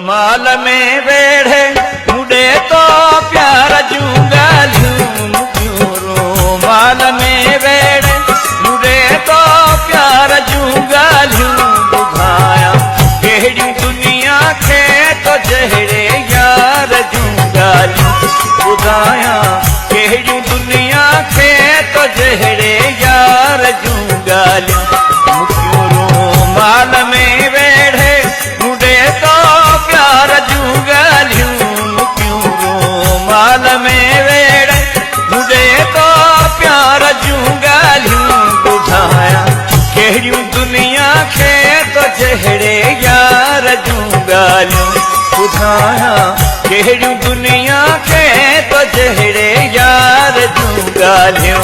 माल में वेड़े मुडे तो प्यार जूंगालियूं मुक्यूं माल में वेड़े मुडे तो प्यार जूंगालियूं बुधाया केड़ी दुनिया खे तो जहड़े यार जूंगालियूं बुधाया केड़ी दुनिया खे तो जहड़े यार जूंगालियूं मुक्यूं माल में वेड़े मुडे तो प्यार जूंगालियूं मुक्यूं माल में वेड़े मुडे तो प्यार जूंगालियूं बुधाया केड़ियूं दुनिया खे तो जहड़े यार जूंगालियूं बुधाया केड़ियूं दुनिया खे तो जहड़े यार जूंगालियूं।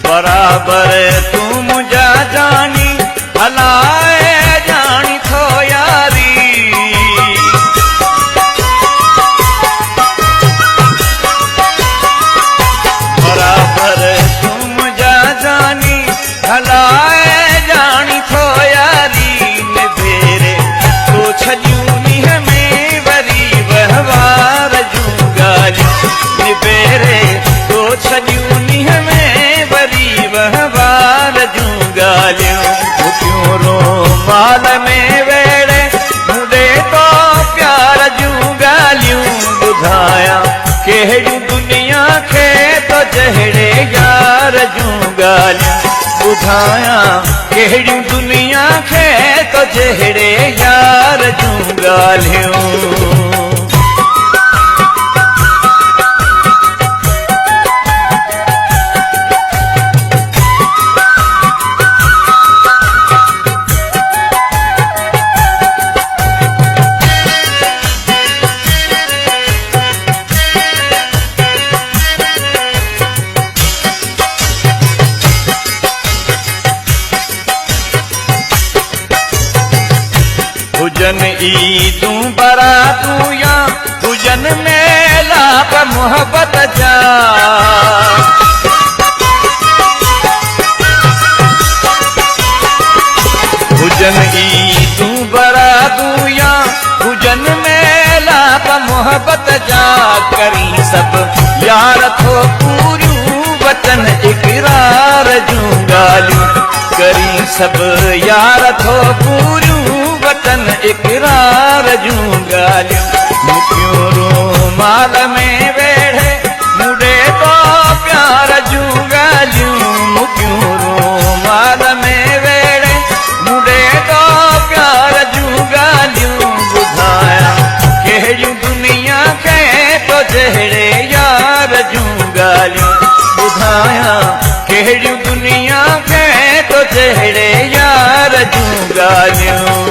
बराबर तू मुझा जानी हलाए जानी थो यारी बराबर तू मुझा जानी हलाए जानी थो यारी ने भेरे तो छजूं नीह में वरी वहवार जूंगालियूं ने भेरे तो छजूं नीह में वहवार जूंगालियूं मुक्यूं माल में वेड़े मुडे तो प्यार जूंगालियूं बुधाया केड़ियूं दुनिया खे तो जहड़े यार जूंगालियूं बुधाया केड़ियूं दुनिया खे तो जहड़े यार जूंगालियूं। हुजन ईदूं बरातूं या हुजन मेला पर मोहब्बत जा हुजन ईदूं बरातूं या हुजन मेला पर मोहब्बत जा करी सब यार थो पूरियूं वतन इकरार जूंगालियूं करी सब यार थो पूरियूं वतन इकरार जूंगालियूं मुक्यूं माल में वेड़े मुडे तो प्यार जूंगालियूं मुक्यूं माल में वेड़े मुडे तो प्यार जूंगालियूं बुधाया केड़ियूं दुनिया खे तो जहड़े यार जूंगालियूं बुधाया केड़ियूं दुनिया खे तो जहड़े यार जूंगालियूं।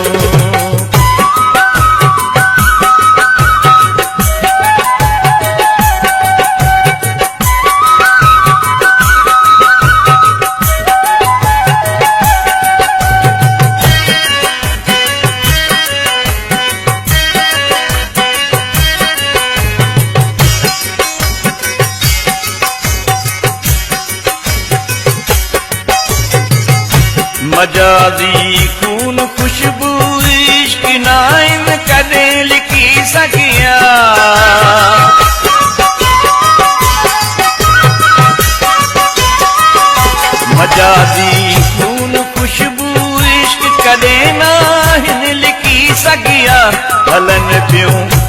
मजाजी खून खुशबू इश्क नाइन कदे लिखी सकिया मजाजी खून खुशबू इश्क कदे नाइन लिखी सकिया हलन पियूं